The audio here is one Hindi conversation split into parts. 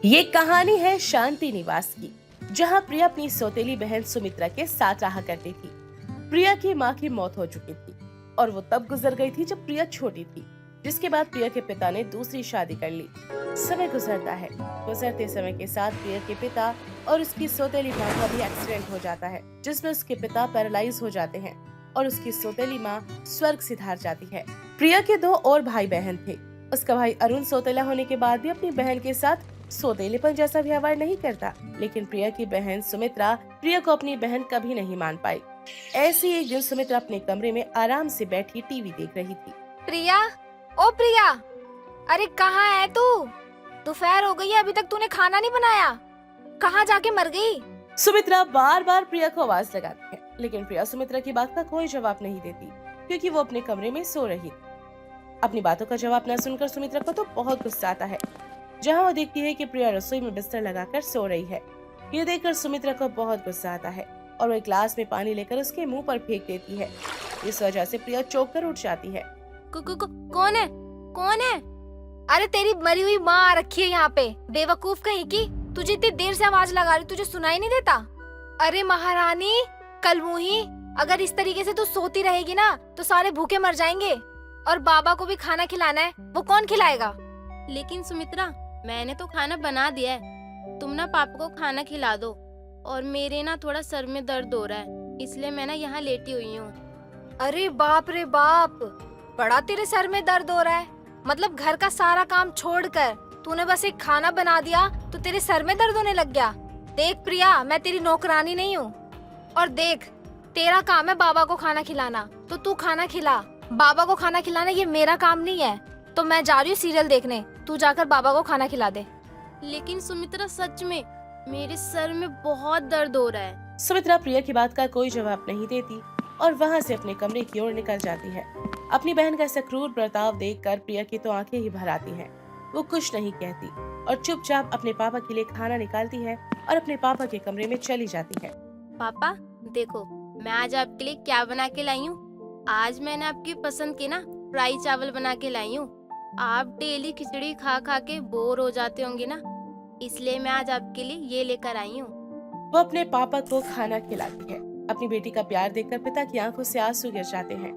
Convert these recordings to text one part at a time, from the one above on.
ये कहानी है शांति निवास की, जहाँ प्रिया अपनी सौतेली बहन सुमित्रा के साथ रहा करती थी। प्रिया की माँ की मौत हो चुकी थी और वो तब गुजर गई थी जब प्रिया छोटी थी, जिसके बाद प्रिया के पिता ने दूसरी शादी कर ली। समय गुजरता है। गुजरते समय के साथ प्रिया के पिता और उसकी सौतेली माँ का भी एक्सीडेंट हो जाता है, जिसमें उसके पिता पैरालाइज हो जाते हैं और उसकी सौतेली माँ स्वर्ग सिधार जाती है। प्रिया के दो और भाई बहन थे। उसका भाई अरुण सौतेला होने के बाद भी अपनी बहन के साथ सौतेलेपन जैसा व्यवहार नहीं करता, लेकिन प्रिया की बहन सुमित्रा प्रिया को अपनी बहन कभी नहीं मान पाई। ऐसी एक दिन सुमित्रा अपने कमरे में आराम से बैठी टीवी देख रही थी। प्रिया, ओ प्रिया, अरे कहाँ है तू? दोपहर हो गई है, अभी तक तूने खाना नहीं बनाया। कहाँ जाके मर गई? सुमित्रा बार बार प्रिया को आवाज लगाती है, लेकिन प्रिया सुमित्रा की बात का कोई जवाब नहीं देती, क्योंकि वो अपने कमरे में सो रही थी। अपनी बातों का जवाब न सुनकर सुमित्रा को तो बहुत गुस्सा आता है। जहाँ वो देखती है कि प्रिया रसोई में बिस्तर लगाकर सो रही है। ये देखकर सुमित्रा को बहुत गुस्सा आता है और वो एक ग्लास में पानी लेकर उसके मुंह पर फेंक देती है। इस वजह से प्रिया चौंक कर उठ जाती है। कौन है? कौन है? अरे तेरी मरी हुई माँ आ रखी है यहाँ पे, बेवकूफ कहीं की। तुझे इतनी देर से आवाज लगा रही, तुझे सुनाई नहीं देता? अरे महारानी कलमुही, अगर इस तरीके से तू सोती रहेगी ना तो सारे भूखे मर जाएंगे। और बाबा को भी खाना खिलाना है, वो कौन खिलाएगा? लेकिन सुमित्रा, मैंने तो खाना बना दिया है। तुम ना पापा को खाना खिला दो। और मेरे ना थोड़ा सर में दर्द हो रहा है, इसलिए मैं ना यहाँ लेटी हुई हूँ। अरे बाप रे बाप, बड़ा तेरे सर में दर्द हो रहा है। मतलब घर का सारा काम छोड़कर तूने बस एक खाना बना दिया तो तेरे सर में दर्द होने लग गया। देख प्रिया, मैं तेरी नौकरानी नहीं हूँ। और देख, तेरा काम है बाबा को खाना खिलाना, तो तू खाना खिला। बाबा को खाना खिलाना ये मेरा काम नहीं है। तो मैं जा रही हूँ सीरियल देखने, तू जाकर बाबा को खाना खिला दे। लेकिन सुमित्रा, सच में मेरे सर में बहुत दर्द हो रहा है। सुमित्रा प्रिया की बात का कोई जवाब नहीं देती और वहाँ से अपने कमरे की ओर निकल जाती है। अपनी बहन का ऐसा क्रूर बर्ताव देखकर प्रिया की तो आंखें ही भर आती हैं। वो कुछ नहीं कहती और चुपचाप अपने पापा के लिए खाना निकालती है और अपने पापा के कमरे में चली जाती है। पापा देखो, मैं आज आपके लिए क्या बना के लाई हूँ। आज मैंने आपकी पसंद के ना फ्राई चावल बना के लाई हूँ। आप डेली खिचड़ी खा खा के बोर हो जाते होंगे ना, इसलिए मैं आज आपके लिए ये लेकर आई हूँ। वो अपने पापा को खाना खिलाती है। अपनी बेटी का प्यार देखकर पिता की आंखों से आंसू गिर जाते हैं,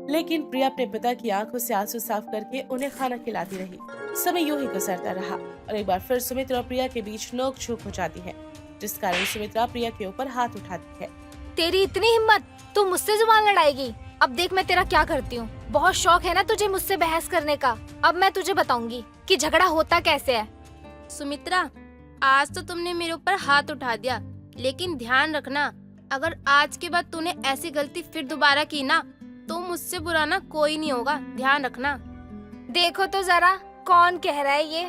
लेकिन प्रिया अपने पिता की आंखों से आंसू साफ करके उन्हें खाना खिलाती रही। समय यूं ही गुजरता रहा और एक बार फिर सुमित्रा और प्रिया के बीच नोक झोंक हो जाती है, जिस कारण सुमित्रा प्रिया के ऊपर हाथ उठाती है। तेरी इतनी हिम्मत, तू मुझसे जुबान लड़ाएगी? अब देख मैं तेरा क्या करती हूँ। बहुत शौक है ना तुझे मुझसे बहस करने का। अब मैं तुझे बताऊंगी कि झगड़ा होता कैसे है। सुमित्रा, आज तो तुमने मेरे ऊपर हाथ उठा दिया, लेकिन ध्यान रखना, अगर आज के बाद तूने ऐसी गलती फिर दोबारा की ना तो मुझसे बुरा ना कोई नहीं होगा, ध्यान रखना। देखो तो जरा कौन कह रहा है ये।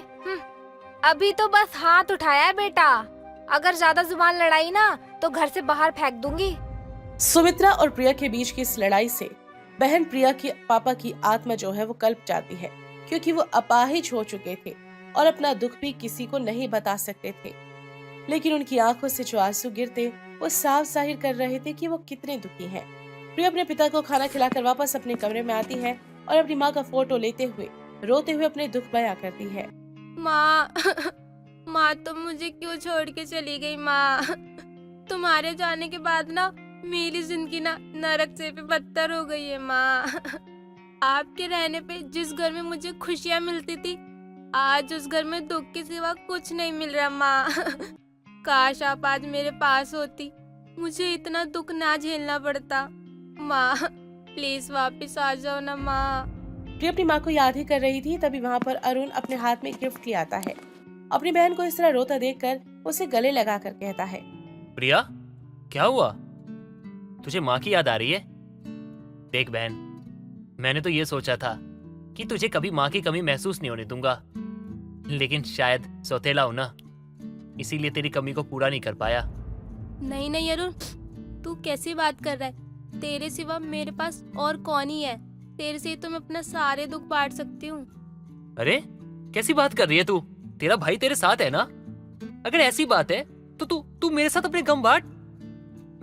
अभी तो बस हाथ उठाया है बेटा, अगर ज्यादा जुबान लड़ाई ना तो घर से बाहर फेंक दूंगी। सुमित्रा और प्रिया के बीच की इस लड़ाई से बहन प्रिया की पापा की आत्मा जो है वो कल्प जाती है, क्योंकि वो अपाहिज हो चुके थे और अपना दुख भी किसी को नहीं बता सकते थे। लेकिन उनकी आंखों से जो आंसू गिरते वो साफ जाहिर कर रहे थे कि वो कितने दुखी हैं। प्रिया अपने पिता को खाना खिलाकर वापस अपने कमरे में आती है और अपनी माँ का फोटो लेते हुए रोते हुए अपने दुख बयां करती है। माँ माँ तुम मुझे क्यों छोड़ के चली गई माँ? तुम्हारे जाने के बाद ना मेरी जिंदगी ना नरक से भी बदतर हो गई है माँ। आपके रहने पे जिस घर में मुझे खुशियाँ मिलती थी, आज उस घर में दुख के सिवा कुछ नहीं मिल रहा माँ। काश आप आज मेरे पास होती, मुझे इतना दुख ना झेलना पड़ता। माँ प्लीज वापस आ जाओ ना माँ। प्रिया अपनी माँ को याद ही कर रही थी, तभी वहाँ पर अरुण अपने हाथ में गिफ्ट ले आता है। अपनी बहन को इस तरह रोता देखकर उसे गले लगा कर कहता है, प्रिया क्या हुआ? तुझे माँ की याद आ रही है? देख बहन, मैंने तो ये सोचा था कि तुझे कभी माँ की कमी महसूस नहीं होने दूंगा, लेकिन शायद सौतेला हूं ना, इसीलिए तेरी कमी को पूरा नहीं कर पाया। नहीं नहीं अरुण, तू कैसी बात कर रहा है? तेरे सिवा मेरे पास और कौन ही है? तेरे से तो मैं अपना सारे दुख बांट सकती हूँ। अरे कैसी बात कर रही है तू? तेरा भाई तेरे साथ है ना? अगर ऐसी बात है तो तू मेरे साथ अपने गम बांट,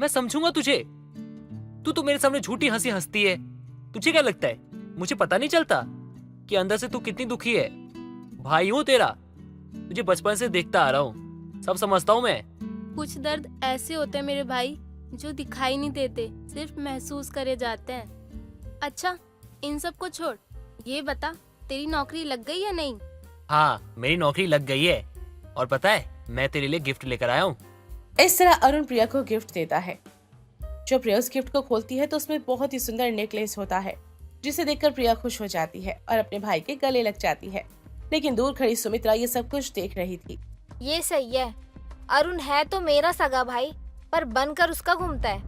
मैं समझूंगा तुझे। तू तो मेरे सामने झूठी हंसी हंसती है। तुझे क्या लगता है मुझे पता नहीं चलता कि अंदर से तू कितनी दुखी है? भाई हूं तेरा, तुझे बचपन से देखता आ रहा हूँ, सब समझता हूँ मैं। कुछ दर्द ऐसे होते हैं मेरे भाई जो दिखाई नहीं देते, सिर्फ महसूस करे जाते हैं। अच्छा, इन सब को छोड़, ये बता तेरी नौकरी लग गई या नहीं? हाँ, मेरी नौकरी लग गई है, और पता है मैं तेरे लिए गिफ्ट लेकर आया हूँ। इस तरह अरुण प्रिया को गिफ्ट देता है। जब प्रिया उस गिफ्ट को खोलती है तो उसमें बहुत ही सुंदर नेकलेस होता है, जिसे देखकर प्रिया खुश हो जाती है और अपने भाई के गले लग जाती है। लेकिन दूर खड़ी सुमित्रा ये सब कुछ देख रही थी। ये सही है, अरुण है तो मेरा सगा भाई, पर बनकर उसका घूमता है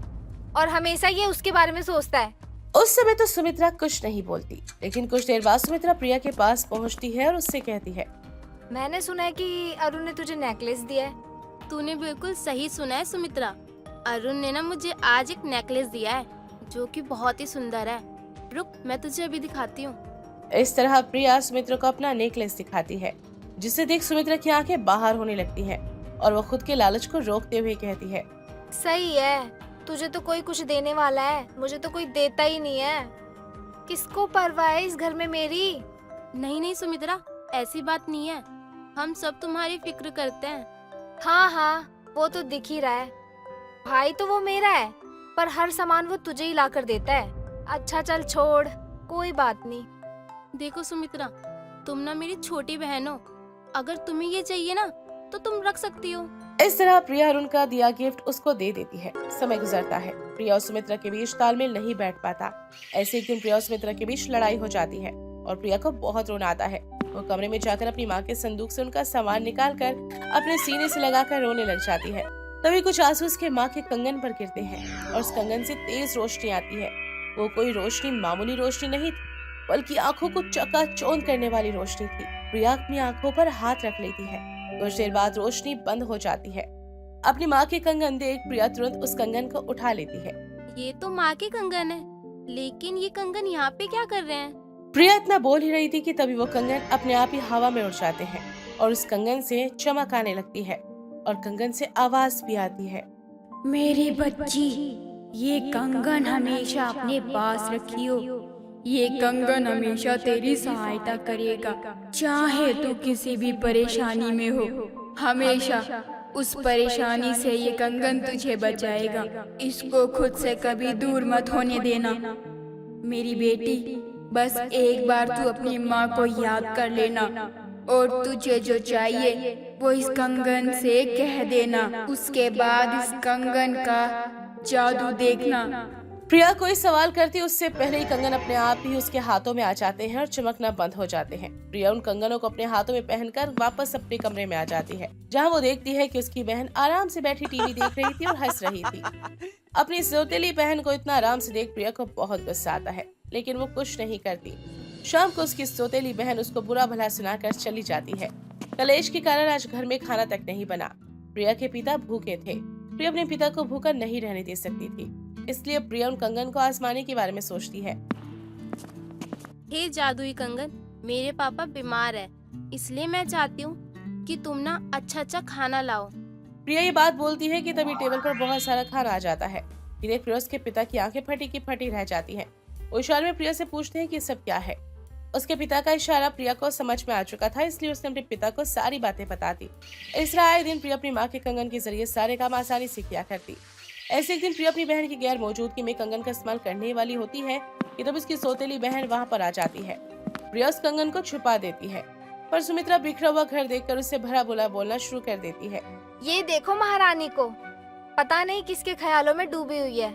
और हमेशा ये उसके बारे में सोचता है। उस समय तो सुमित्रा कुछ नहीं बोलती, लेकिन कुछ देर बाद सुमित्रा प्रिया के पास पहुंचती है और उससे कहती है, मैंने सुना है कि अरुण ने तुझे नेकलेस दिया है। तूने बिल्कुल सही सुना है सुमित्रा। अरुण ने ना मुझे आज एक नेकलेस दिया है जो कि बहुत ही सुंदर है। रुक, मैं तुझे अभी दिखाती हूँ। इस तरह प्रिया सुमित्रा को अपना नेकलेस दिखाती है, जिसे देख सुमित्रा की आंखें बाहर होने लगती हैं और वो खुद के लालच को रोकते हुए कहती है, सही है, तुझे तो कोई कुछ देने वाला है, मुझे तो कोई देता ही नहीं है। किसको परवाह है इस घर में मेरी? नहीं नहीं सुमित्रा, ऐसी बात नहीं है, हम सब तुम्हारी फिक्र करते हैं। हाँ हाँ, वो तो दिख ही रहा है। भाई तो वो मेरा है, पर हर सामान वो तुझे ही ला कर देता है। अच्छा चल छोड़, कोई बात नहीं। देखो सुमित्रा, तुम ना मेरी छोटी बहन हो, अगर तुम्हें ये चाहिए ना तो तुम रख सकती हो। इस तरह प्रिया अरुण का दिया गिफ्ट उसको दे देती है। समय गुजरता है, प्रिया और सुमित्रा के बीच तालमेल नहीं बैठ पाता। ऐसे एक दिन प्रिया और सुमित्रा के बीच लड़ाई हो जाती है और प्रिया को बहुत रोना आता है। वो कमरे में जाकर अपनी माँ के संदूक से उनका सामान निकालकर अपने सीने से लगाकर रोने लग जाती है। तभी कुछ आंसू उसके माँ के कंगन पर गिरते हैं और उस कंगन से तेज रोशनी आती है। वो कोई रोशनी मामूली रोशनी नहीं थी, बल्कि आंखों को चकाचौंध करने वाली रोशनी थी। प्रिया अपनी आंखों पर हाथ रख लेती है। कुछ देर बाद रोशनी बंद हो जाती है। अपनी माँ के कंगन देख प्रिया तुरंत उस कंगन को उठा लेती है। ये तो माँ के कंगन है, लेकिन ये कंगन यहाँ पे क्या कर रहे हैं? प्रिया इतना बोल ही रही थी कि तभी वो कंगन अपने आप ही हवा में उड़ जाते हैं और उस कंगन से चमक आने लगती है और कंगन से आवाज भी आती है, मेरी बच्ची, ये कंगन हमेशा अपने पास रखियो। ये कंगन हमेशा तेरी सहायता करेगा, चाहे तू किसी भी परेशानी में हो, हमेशा उस परेशानी से ये कंगन तुझे बचाएगा। इसको खुद से कभी दूर मत होने देना। मेरी बेटी, बस एक बार तू अपनी माँ को याद कर लेना और तुझे जो चाहिए वो इस कंगन से कह देना। उसके बाद इस कंगन का जादू देखना। प्रिया कोई सवाल करती उससे पहले ही कंगन अपने आप ही उसके हाथों में आ जाते हैं और चमकना बंद हो जाते हैं। प्रिया उन कंगनों को अपने हाथों में पहनकर वापस अपने कमरे में आ जाती है, जहां वो देखती है कि उसकी बहन आराम से बैठी टीवी देख रही थी और हंस रही थी। अपनी सौतेली बहन को इतना आराम से देख प्रिया को बहुत गुस्सा आता है, लेकिन वो कुछ नहीं करती। शाम को उसकी सौतेली बहन उसको बुरा भला सुनाकर चली जाती है। कलेश के कारण आज घर में खाना तक नहीं बना। प्रिया के पिता भूखे थे। प्रिया अपने पिता को भूखा नहीं रहने दे सकती थी, इसलिए प्रिया उन कंगन को आजमाने के बारे में सोचती है। हे जादुई कंगन, मेरे पापा बीमार है, इसलिए मैं चाहती हूँ कि तुम ना अच्छा अच्छा खाना लाओ। प्रिया ये बात बोलती है कि तभी टेबल पर बहुत सारा खाना आ जाता है। ये देख प्रिया उसके पिता की आंखें फटी की फटी रह जाती हैं। वो इशारे में प्रिया से पूछते हैं कि सब क्या है। उसके पिता का इशारा प्रिया को समझ में आ चुका था, इसलिए उसने अपने पिता को सारी बातें बता दी। इस तरह आए दिन प्रिया अपनी माँ के कंगन के जरिए सारे काम आसानी से किया करती। ऐसे एक दिन प्रिया अपनी बहन की गैर मौजूदगी में कंगन का इस्तेमाल करने वाली होती है कि तब उसकी सौतेली बहन वहाँ पर आ जाती है। प्रिया उस कंगन को छुपा देती है, पर सुमित्रा बिखरा हुआ घर देखकर उससे भला बुरा बोलना शुरू कर देती है। ये देखो महारानी को, पता नहीं किसके ख्यालों में डूबी हुई है।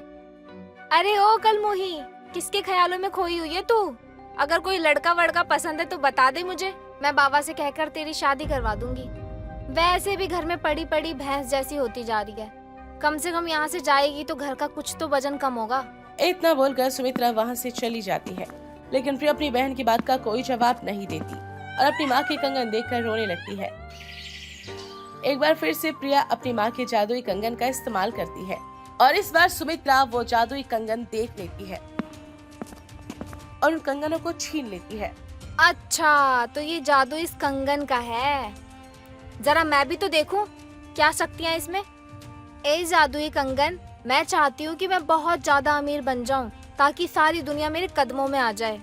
अरे ओ कलमुही, किसके ख्यालों में खोई हुई है तू? अगर कोई लड़का वड़का पसंद है तो बता दे मुझे, मैं बाबा से कहकर तेरी शादी करवा दूंगी। वैसे भी घर में पड़ी पड़ी भैंस जैसी होती जा रही है, कम से कम यहाँ से जाएगी तो घर का कुछ तो वजन कम होगा। इतना बोलकर सुमित्रा वहाँ से चली जाती है, लेकिन प्रिया अपनी बहन की बात का कोई जवाब नहीं देती और अपनी माँ के कंगन देखकर रोने लगती है। एक बार फिर से प्रिया अपनी माँ के जादुई कंगन का इस्तेमाल करती है और इस बार सुमित्रा वो जादुई कंगन देख लेती है और उन कंगनों को छीन लेती है। अच्छा, तो ये जादू इस कंगन का है। जरा मैं भी तो देखूं क्या शक्तियाँ इसमें। ए जादुई कंगन, मैं चाहती हूँ कि मैं बहुत ज्यादा अमीर बन जाऊं ताकि सारी दुनिया मेरे कदमों में आ जाए।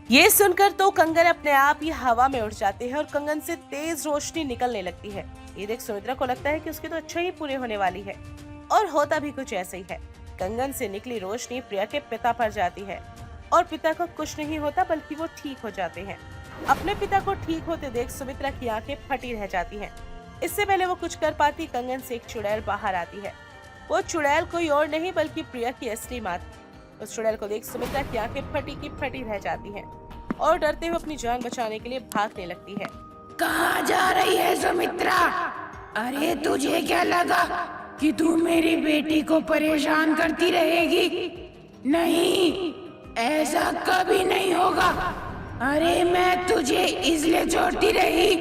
ये सुनकर तो कंगन अपने आप ही हवा में उड़ जाते हैं और कंगन से तेज रोशनी निकलने लगती है। ये देख सुमित्रा को लगता है कि उसकी तो अच्छाई ही पूरी होने वाली है, और होता भी कुछ ऐसा ही है। कंगन से निकली रोशनी प्रिया के पिता पर जाती है और पिता को कुछ नहीं होता, बल्कि वो ठीक हो जाते हैं। अपने पिता को ठीक होते देख सुमित्रा की आंखें फटी रह जाती हैं। इससे पहले वो कुछ कर पाती, कंगन से एक चुड़ैल बाहर आती है। वो चुड़ैल कोई और नहीं बल्कि प्रिया की असली माँ थी। उस चुड़ैल को देख सुमित्रा की आंखें फटी की फटी रह जाती हैं और डरते हुए अपनी जान बचाने के लिए भागने लगती है। कहाँ जा रही है सुमित्रा? अरे तुझे क्या लगा कि तू मेरी बेटी को परेशान करती रहेगी? नहीं, ऐसा कभी नहीं होगा। अरे मैं तुझे इसलिए छोड़ती रही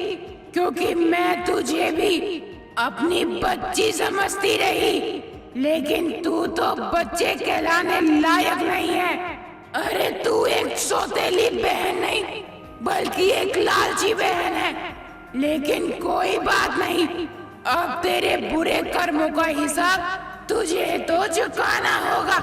क्योंकि मैं तुझे भी अपनी बच्ची समझती रही, लेकिन तू तो बच्चे कहलाने लायक नहीं है। अरे तू एक सौतेली बहन नहीं बल्कि एक लालची बहन है। लेकिन कोई बात नहीं, अब तेरे बुरे कर्मों का हिसाब तुझे तो चुकाना होगा।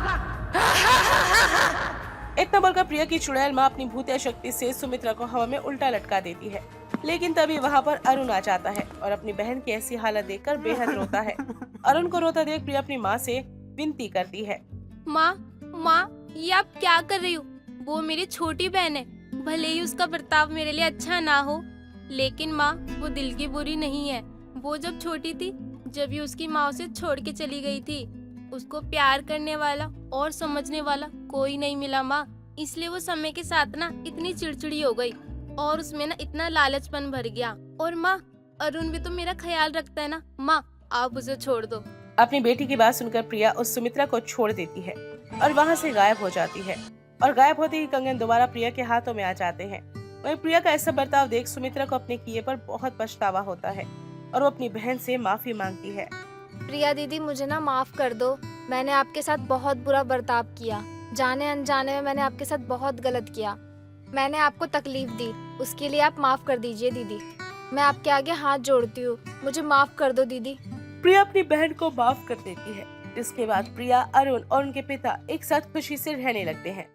इतना बोलकर प्रिया की चुड़ैल माँ अपनी भूतिया शक्ति से सुमित्रा को हवा में उल्टा लटका देती है। लेकिन तभी वहाँ पर अरुण आ जाता है और अपनी बहन की ऐसी हालत देखकर बेहद रोता है। अरुण को रोता देख प्रिया अपनी माँ से विनती करती है। माँ ये आप क्या कर रही हो? वो मेरी छोटी बहन है, भले ही उसका बर्ताव मेरे लिए अच्छा ना हो, लेकिन माँ वो दिल की बुरी नहीं है। वो जब छोटी थी, जब ये उसकी माँ उसे छोड़ के चली गई थी, उसको प्यार करने वाला और समझने वाला कोई नहीं मिला माँ, इसलिए वो समय के साथ ना इतनी चिड़चिड़ी हो गई और उसमें ना इतना लालचपन भर गया। और माँ अरुण भी तो मेरा ख्याल रखता है ना, माँ आप उसे छोड़ दो। अपनी बेटी की बात सुनकर प्रिया उस सुमित्रा को छोड़ देती है और वहाँ से गायब हो जाती है। और गायब होते ही कंगन दोबारा प्रिया के हाथों में आ जाते हैं। वहीं प्रिया का ऐसा बर्ताव देख सुमित्रा को अपने किए पर बहुत पछतावा होता है और वो अपनी बहन से माफी मांगती है। प्रिया दीदी मुझे ना माफ कर दो, मैंने आपके साथ बहुत बुरा बर्ताव किया, जाने अनजाने में मैंने आपके साथ बहुत गलत किया, मैंने आपको तकलीफ दी, उसके लिए आप माफ कर दीजिए दीदी। मैं आपके आगे हाथ जोड़ती हूँ, मुझे माफ कर दो दीदी। प्रिया अपनी बहन को माफ कर देती है, जिसके बाद प्रिया, अरुण और उनके पिता एक साथ खुशी से रहने लगते हैं।